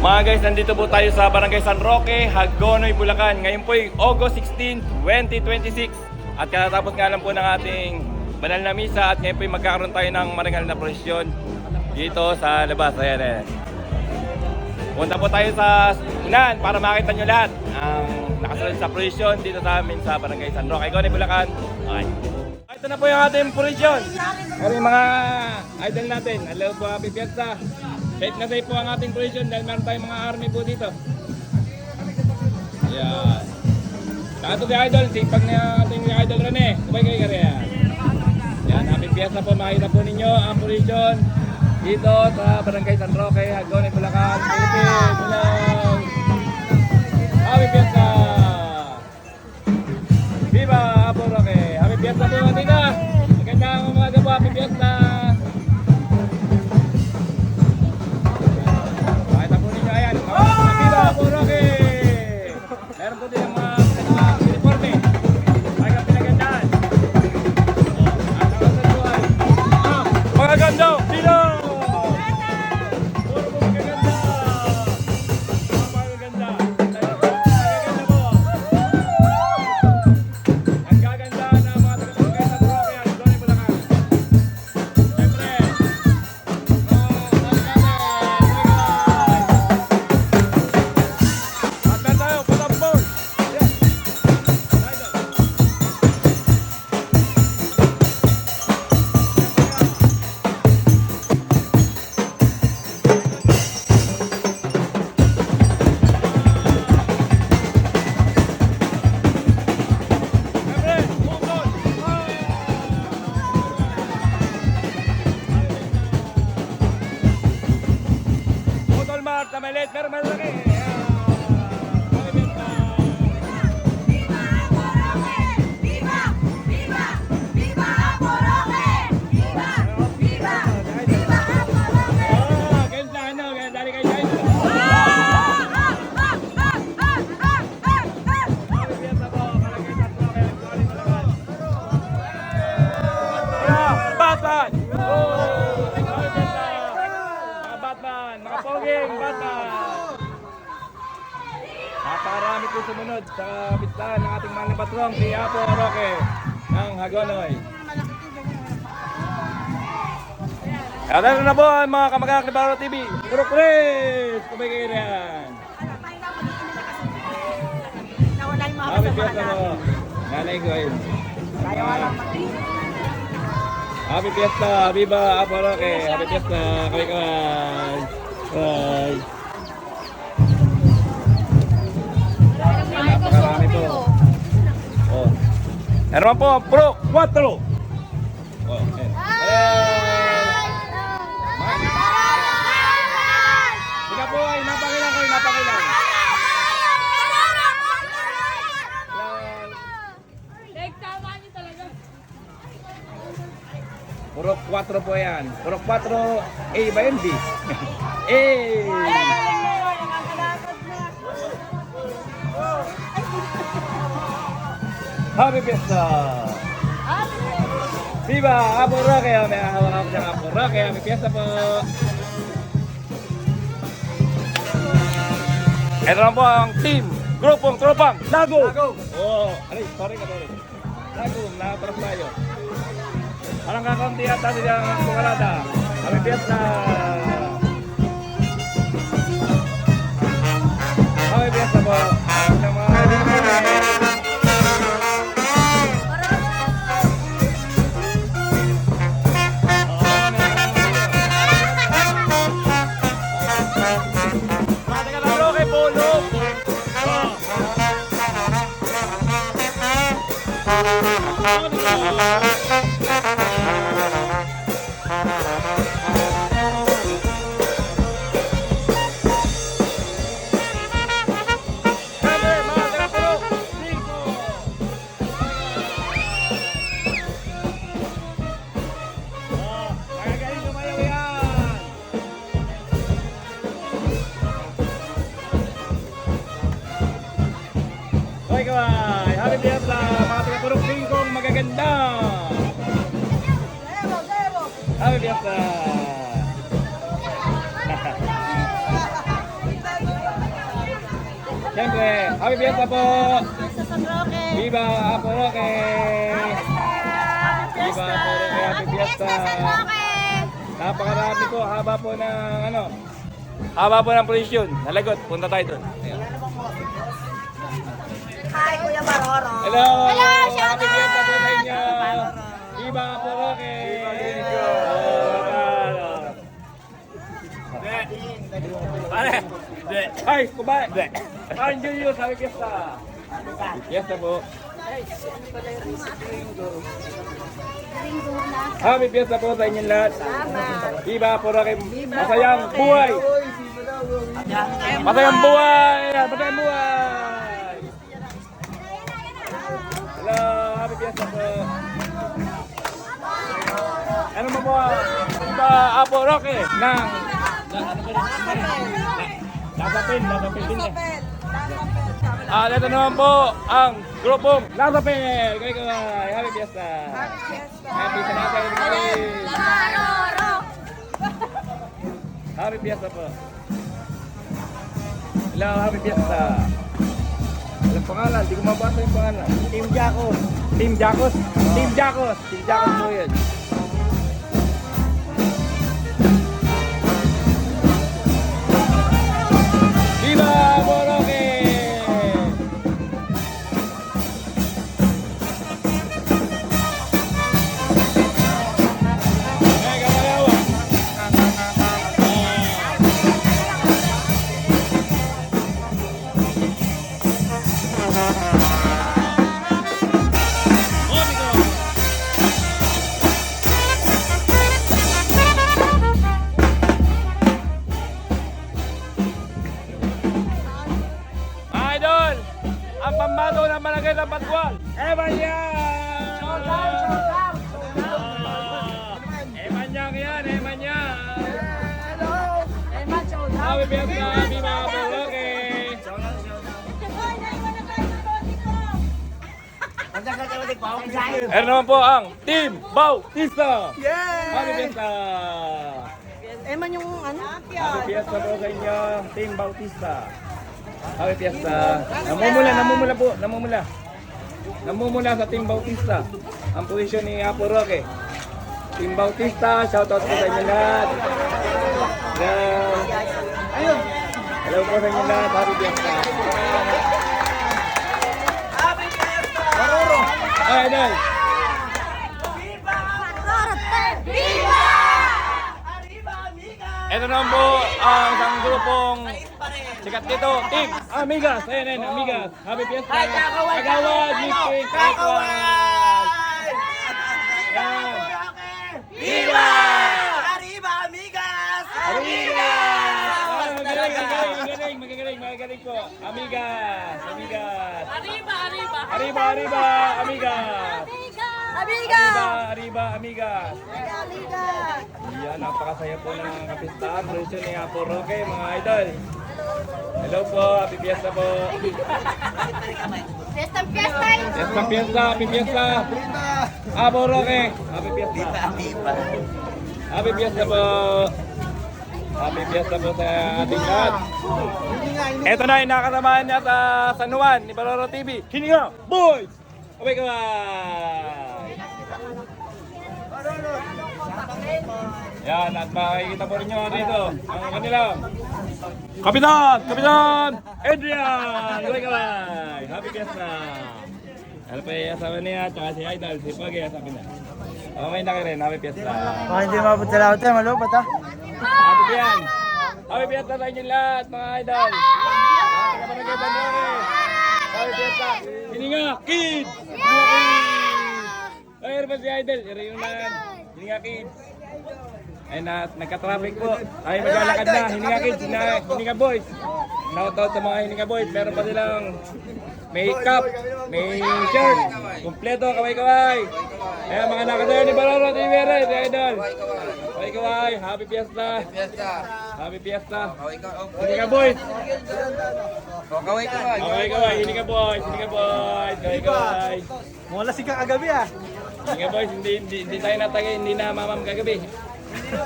Mga guys, nandito po tayo sa Barangay San Roque, Hagonoy, Bulacan. Ngayon po ay August 16, 2026. At katatapos nga lang po ng ating banal na misa at ngayon po ay magkakaroon tayo ng marangal na prosesyon dito sa labas. Ayan, ayan. Punta po tayo sa unan para makita nyo lahat ang nakasunod sa prosesyon dito sa amin sa Barangay San Roque, Hagonoy, Bulacan. Okay. Ito na po yung ating prosesyon. Pero yung mga idol natin, hello po, happy fiesta. Safe na safe po ang ating prosesyon dahil meron tayong mga army po dito. Ayan. Saka si idol, sipag na ating idol Rene. Sabay kayo kaya. Ayan, happy fiesta po. Makita po ninyo ang prosesyon dito sa Barangay San Roque, Hagonoy, Bulacan, Philippines. Hello! Happy fiesta! Viva Apo Roque! Happy fiesta po natin na! Magandang umaga po, happy fiesta! Apo Roque! Meron po din ang mga uniforme. Mga pinagandaan. Mga ganda! Sino? Puro po magaganda! Mga magaganda! Magaganda po! Ang gaganda na mga taga-Barangay San Roque at Hagonoy, Bulacan. Siyempre! Na may late, pero malaki. Batman! Batman! Mga poging Batman! Napakarami po sumunod sa pistahan ng ating mahal na patrong, si Apo Roque ng Hagonoy. At ano na po ang mga kamag-anak ni Baro TV? Puro Chris! Kumay kayo yan! Happy fiesta mo! Nanay ko ayun. Happy fiesta! Viva Apo Roque! Happy fiesta! Kaway-kaway! Bye! Napakarami po. Oh. Meron po, Pro 4. Oh, ayan. Sila po ay napakilang kayo, napakilang. Tama niyo talaga. Puro 4 po yan. Puro 4 A ba yun, B? A! Happy fiesta! Viva Apo Roque! May hawak ako ng Apo Roque. Happy fiesta po! Ito lang po ang team, grupong, tropang, Lago! Oh, alay, sorry. Lago, nakaparas tayo. Parang kakaunti yata silang bukalada. Happy fiesta! Happy fiesta po! Happy fiesta, mga taga-Purok 5 magaganda. Happy fiesta. Siyempre, happy fiesta po! Sa San Roque. Viva Apo Roque! Viva Apo Roque, happy fiesta! Napakarami po, haba po ng ano, haba po ng posisyon. Nalagot, punta tayo doon. Ayan. Hi, Kuya Baroro. Hello! Hello, Happy shout fiesta po sa out! inyo! Viva Apo Roque! Pare! Ay, kumain! Ay, Julius, happy fiesta! Happy fiesta po! Happy fiesta po sa inyong lahat! Viva Apo Roque! Masayang buhay! Masayang buhay! Masayang buhay! Hello! Happy fiesta po! Ano mo po? Viva Apo Roque! Nang... Lasapin din eh. Ito naman po ang grupong Lasapin! Kaya kaway! Happy fiesta! Happy fiesta natin! Baroro. Happy fiesta po! Hello! Happy fiesta! Walang pangalan, di ko mabasa yung pangalan. Team Jacos! Team Jacos! Team Jacos! Team Jacos po yun. Viva Apo Roque! Mega Malawa! Idol! Ang pambato ng Barangay ng Patwal! Eman yan! Eman yan yan! Eman yan! Happy fiesta! Viva Apo Roque! Ano naman po ang Team Bautista! Happy fiesta! Eman yung ano? Happy fiesta po sa inyo, Team Bautista. Happy fiesta. Namumula po, namumula. Namumula sa Team Bautista. Ang posisyon ni Apo Roque. Team Bautista, shoutout po sa inyo lahat. Hello. Hello po sa inyo lahat, happy fiesta. Ay, Idol. Ito naman po ang isang grupong sikat dito, Team Amigas. Ayan, ayan, Amigas. Happy fiesta. Kagawad, Giping, Kagawad. Ayan. Viva! Arriba, amigas! Amigas! Magaling po. Amigas, Amigas. Arriba, arriba. Arriba, arriba, Amigas. Amiga! Arriba, Amigas. Amiga! Yan, napakasaya po ng kapistahan. Presyon ni Apo Roque, mga idol. Hello po, happy fiesta po. Fiesta, fiesta! Fiesta, fiesta, happy fiesta. Apo Roque, happy fiesta. Happy fiesta po. Happy fiesta po sa ating lahat. Ito na, inakasamahan niya sa San Juan ni Baroro TV. Hininga, boys! Okay, kaway! Yan, at makikita po rin nyo dito ang kanilang Kapitan! Kapitan! Adrian! Okay, kaway! Happy fiesta! Ano pa yung asawa niya, tsaka si Idol, si Pagay, sabi na. Okay na kayo rin, happy fiesta! Baka hindi mabot sa lahat tayo, malupot ha? Happy fiesta! Happy fiesta sa inyo lahat, mga idol! Mga taga-barangay Bandore! Happy fiesta! Hininga, kids! Hininga, kids! Ay, ba si idol? Reunion! Hininga, kids! Ay, nagka-traffic po. Ay, maglalakad na. Hininga, kids! Hininga, boys! Shoutout sa mga Hininga boys. Meron pa silang may cup, may shirt, kumpleto, kaway-kaway. Ayan, mga nakasayo ni Baroro TV, si idol. Kaway-kaway, happy fiesta. Happy fiesta. Hininga boys. Kaway-kaway. Kaway-kaway, hininga boys, hininga boys, kaway-kaway. Wala si kagabi ah. Hininga boys, hindi tayo natagay, hindi na mamam kagabi.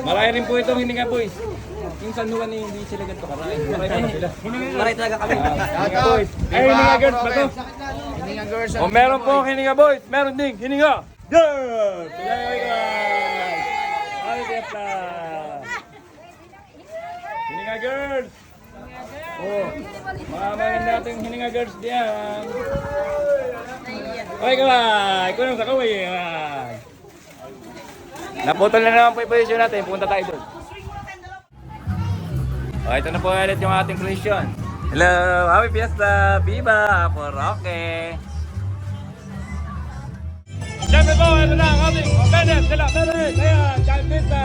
Marami rin po itong hininga boys. yung San Juan eh, hindi sila ganito karay. Maray pa sila. Maray talaga kami. Hininga boys. Ay, hininga girls ba to? Hininga girls. O meron po hininga boys, meron ding hininga girls. Hininga guys. Ay, Fiesta. Hininga girls. Oh, mga nating hininga girls diyan. Ay, kaway. Kunong sa kaway. Naputol na naman po yung posisyon natin. Punta tayo doon. Oh, ito na po ulit yung ating posisyon. Hello! Happy Fiesta! Viva! Apo Roque! Siyempre po, ito na ang ating Bennett! Sila! Bennett! Ayan! Child Fiesta!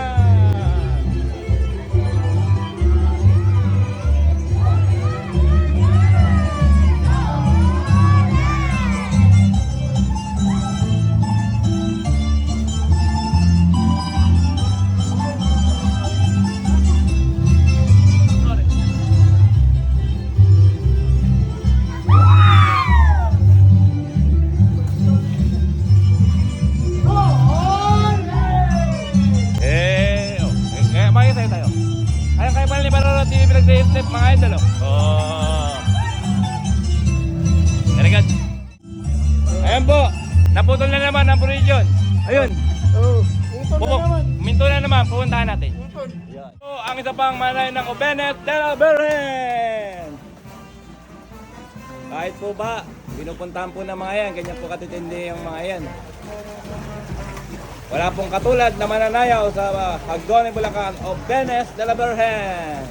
Pinag-step mga idol, oh. Very good. Ayan po, naputol na naman ang provision. Ayun. Minto na naman, pupuntahan natin. So, ang isa pang manay ng Obenes de la Beren. Kahit po ba, pinupuntahan po ng mga yan, ganyan po katitindi yung mga yan. Wala pong katulad na mananayaw sa Hagonoy, Bulacan, Obenes de la Beren.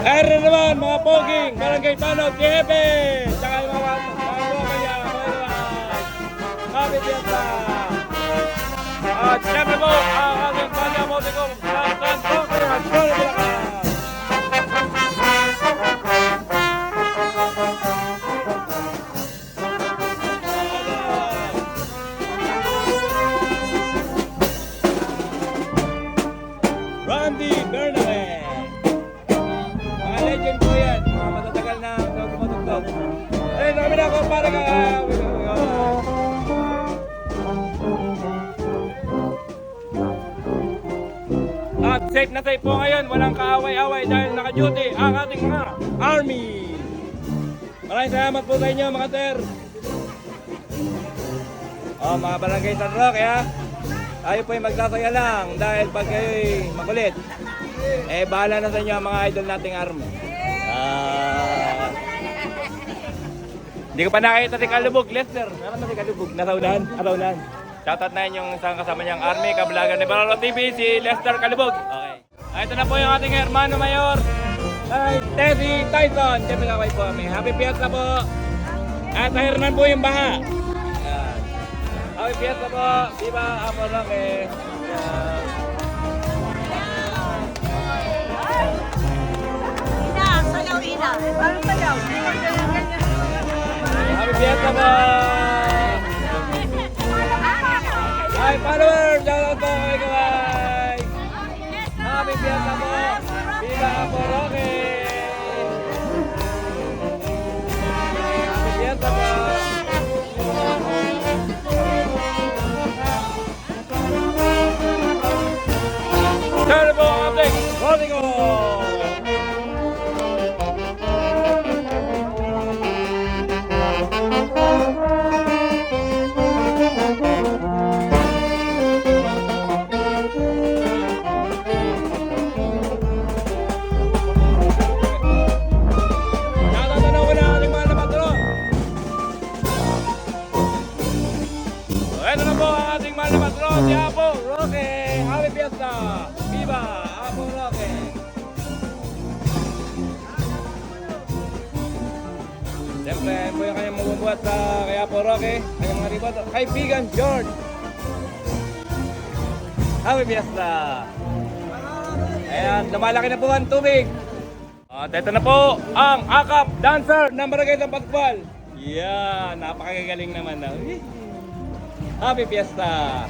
Ayan naman mga poging, barangay Tanod, Jefe! Tsaka yung mga kanya, Happy Fiesta! At siyempre po, ang ating kanya motikong Tantan Poke at Solo Bulacan! Randy Bernabé! Legend po yan, mga matatagal na tumutugtog. Ayun, kami na ako para ka. At safe na safe po ngayon, walang kaaway-away dahil naka-duty ang ating mga army. Maraming salamat po sa inyo mga sir. Oh, mga barangay San Roque ha. Tayo po ay magsasaya lang dahil pag kayo'y makulit, eh bahala na sa inyo ang mga idol nating army. Hindi ko pa nakita si Kalubog, Lester. Meron na si Kalubog, nasa unahan, ataunan. Shoutout na yun yung isang kasama niyang army, kablagan ni Barolo TV, si Lester Kalubog. Okay. Ito na po yung ating hermano mayor, Teddy Tyson. Siyempre kaway po kami. Happy Fiesta po. At sa Hernan po yung baha. Ayan. Happy Fiesta po. Viva Apo Roque. Happy Fiesta po! Hi followers! Shoutout po kay Kaway! Happy Fiesta po! Viva Apo Roque! Happy Fiesta po! Shoutout po ang ating Rodrigo! Ito na po ang ating mahal na patron, si Apo Roque. Happy Fiesta! Viva Apo Roque! Siyempre, po yung kanyang mabubuhat sa kay Apo Roque, kanyang mga ribot, kaibigan George. Happy Fiesta! Ayan, lumalaki na po ang tubig. At ito na po ang akap dancer ng Barangay San Pascual. Yan, napakagaling naman na. Happy Fiesta!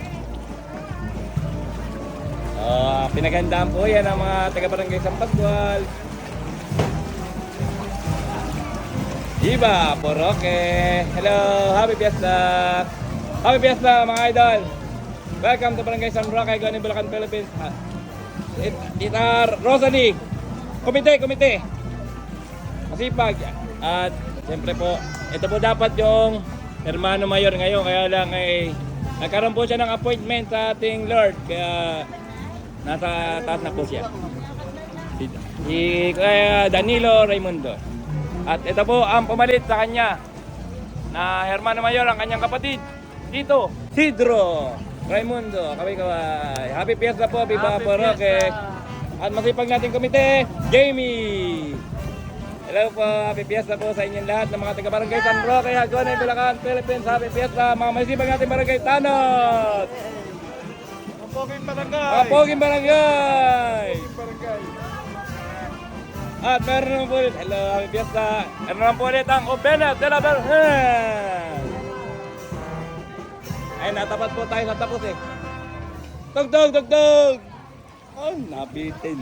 Pinagandaan po yan ang mga taga-barangay San Pascual. Viva Apo Roque! Hello! Happy Fiesta! Happy Fiesta mga idol! Welcome to Barangay San Roque, Goni, Bulacan, Philippines. Tita Rosalie, komite. Masipag. At siyempre po, ito po dapat yung Hermano Mayor ngayon. Kaya lang ay nagkaroon po siya ng appointment sa ating Lord. Kaya nasa taas na po siya. Si Danilo Raimundo. At ito po ang pumalit sa kanya na Hermano Mayor, ang kanyang kapatid, Tito Sidro Raimundo. Kaway. Happy Fiesta po, Viva Roque. At masipag nating komite, Jamie. Hello po, happy Fiesta po sa inyong lahat ng mga taga-barangay San Roque, Hagonoy, Bulacan, Philippines. Happy Fiesta, mga masipag nating barangay Tanot. Poging barangay. Mga poging barangay. At meron naman po ulit, hello, happy Fiesta. Meron naman po ulit ang Obena de la Virgen. Ay, natapat po tayo sa tapos eh. Tugtog! Oh, nabitin.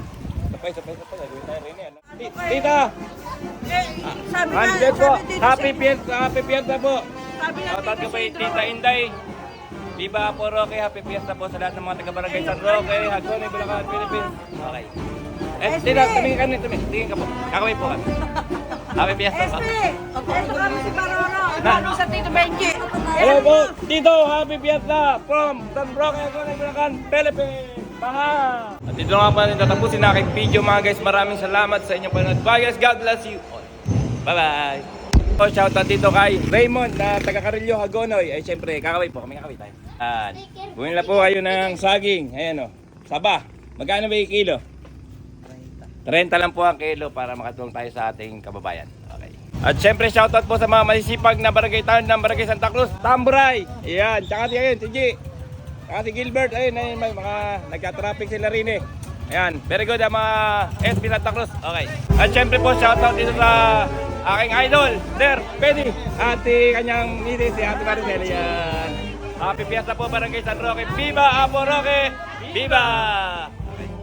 Sapay. Gawin tayo rin yan. Tita! Sabi Andyan po, happy Fiesta po. Sabi na Shoutout ka pa yung Tita Inday. Viva po Roque, happy Fiesta po sa lahat ng mga taga-barangay San Roque, Hagonoy, Bulacan, Philippines. Okay. Tita, tumingin ka po. Kakaway po kami. Happy Fiesta po. Okay, kami si Baroro. Ano sa Tito Benji? Hello po, Tito, happy Fiesta from San Roque, Hagonoy, Bulacan, Philippines. Baha! At dito nga pa natin tatapusin na aking video mga guys. Maraming salamat sa inyong panonood. Bye guys, God bless you all. Bye-bye! So, shoutout dito kay Raymond na taga Carillo, Hagonoy. Ay syempre, kakaway po. Kami kakaway tayo. Bumili na po kayo ng saging. Ayan o. Saba. Magkano ba yung kilo? 30 lang po ang kilo para makatulong tayo sa ating kababayan. Okay. At syempre, shoutout po sa mga masisipag na barangay town ng Barangay Santa Cruz. Tamburay! Ayan. Tsaka si G. Tsaka si Gilbert. Ayun. May mga nagka-traffic sila rin eh. Ayan. Very good ang mga SB Santa Cruz. Okay. At syempre po, shoutout dito sa aking idol, Sir Penny. At si kanyang misis, si Ate Maricel. Ayan. Happy Fiesta po, Barangay San Roque. Viva Apo Roque! Viva!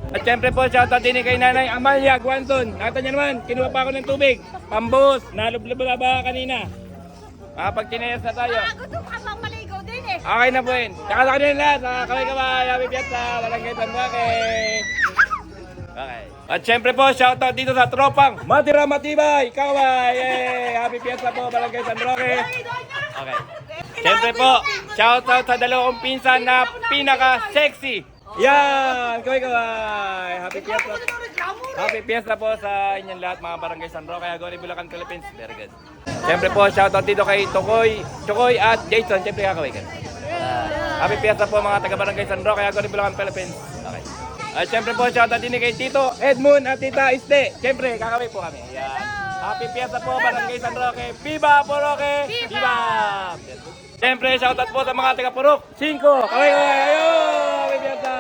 At syempre po, shoutout din kay Nanay Amalia Guanton. Nakita niyo naman, kinuha pa ako ng tubig. Pambus, nalublob ba kanina? Makapag-chinayas na tayo. Gusto ka bang maligaw din eh? Okay na po yun. Tsaka sa kanila lahat, kaway-kaway, happy Fiesta, Barangay San Roque. Okay. At syempre po, shoutout dito sa tropang Matira Matibay, kaway. Yay! Happy Fiesta po, Barangay San Roque. Okay. Syempre po, shoutout sa dalawang pinsan na pinaka-sexy. Yan! Kaway-kaway! Happy Fiesta. Happy Fiesta po sa inyong lahat mga Barangay San Roque, Hagonoy, Bulacan, Philippines. Very good. Siyempre po, shoutout dito kay Chokoy at Jason. Siyempre kakaway ka. Happy Fiesta po mga taga-Barangay San Roque, Hagonoy, Bulacan, Philippines. Okay. At siyempre po, shoutout din kay Tito Edmund at Tita Iste. Siyempre, kakaway po kami. Yan. Happy Fiesta po, Barangay San Roque. Viva po Roque! Viva! Siyempre, shoutout po sa mga taga-Purok. 5! Kaway-kaway! Ayun! Happy Fiesta!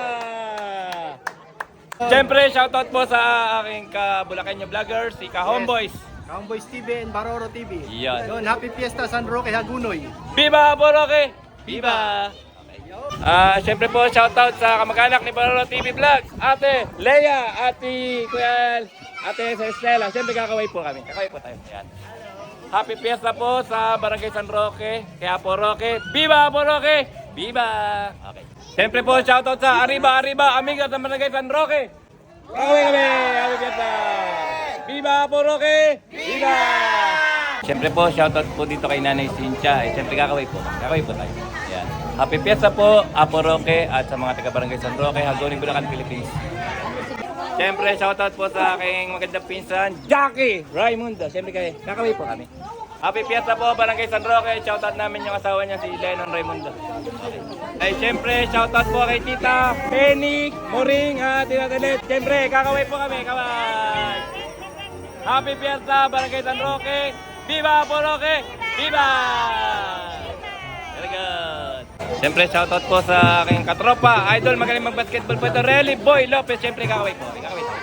Siyempre, shoutout po sa aking ka-Bulacanyo vloggers, si Ka-Homeboys. Homeboys TV and Baroro TV. Yan. Yun, happy Fiesta San Roque, Hagonoy. Viva po Roque! Viva! Siyempre po, shoutout sa kamag-anak ni Baroro TV Vlogs, Ate Leia, Ate Estela. Siyempre, kakaway po kami. Kakaway po tayo. Yan. Happy Fiesta po sa Barangay San Roque, kaya po Roque. Viva po Roque! Viva! Okay. Siyempre po, shoutout sa Arriba, amiga sa Barangay San Roque. Kakaway kami! Happy Fiesta! Viva po Roque! Viva! Siyempre po, shoutout po dito kay Nanay Cynthia. Siyempre, kakaway po. Kakaway po tayo. Yan. Happy Fiesta po, Apo Roque, at sa mga taga-Barangay San Roque, Hagonoy, Bulacan, Philippines. Siyempre, shoutout po sa aking magandang pinsan, Jackie Raimundo. Siyempre kayo, kakaway po kami. Happy Fiesta po, Barangay San Roque. Shoutout namin yung asawa niya, si Lennon Raimundo. Okay. Ay, siyempre, shoutout po kay Tita Penny Moring at Tita Telet. Siyempre, kakaway po kami, kaway. Happy Fiesta, Barangay San Roque. Viva po Roque! Viva! Very good. Siyempre, shoutout po sa aking katropa. Idol, magaling mag-basketball po ito. Relly Boy Lopez. Siyempre, kakaway po. Kakaway po.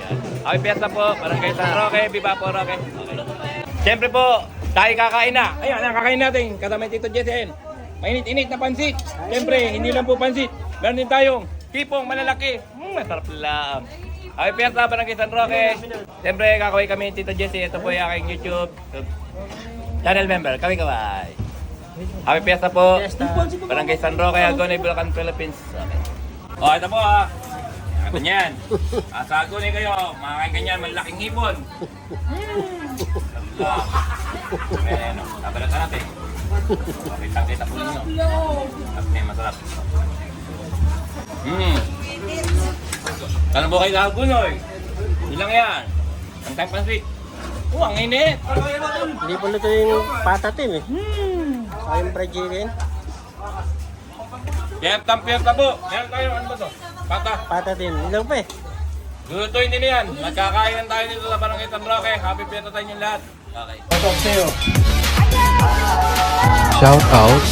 Yan. Happy Fiesta po, Barangay San Roque. Viva po Roque. Okay. Siyempre po, tayo kakain na. Ayan, kakain natin. Kasama Tito Jessel. Mainit-init na pansit. Siyempre, hindi lang po pansit. Meron din tayong tipong malalaki. Masarap lang. Happy Fiesta, Barangay San Roque. Siyempre, kakaway kami Tito Jesse. Ito po yung aking YouTube channel member. Kaway-kaway. Happy Fiesta po. Barangay San Roque, Hagonoy, Bulacan, Philippines. Okay. O, ito po ha. Ano yan? Sa Hagonoy kayo, makakain ganyan, malaking hipon. Ayan, kabalatan natin. Kita po ninyo. At masarap. Kano po kayo sa Hagonoy? Ilang yan? Ang time pansit. Ang init. Hindi po luto yung patatim eh. Ayun fried chicken. Fiesta po. Meron tayo, ano ba to? Pata. Patatim. Ilaw pa eh. Lulutuin din yan. Magkakainan tayo dito sa Barangay San Roque. Happy Fiesta tayo yung lahat. Okay. Shout out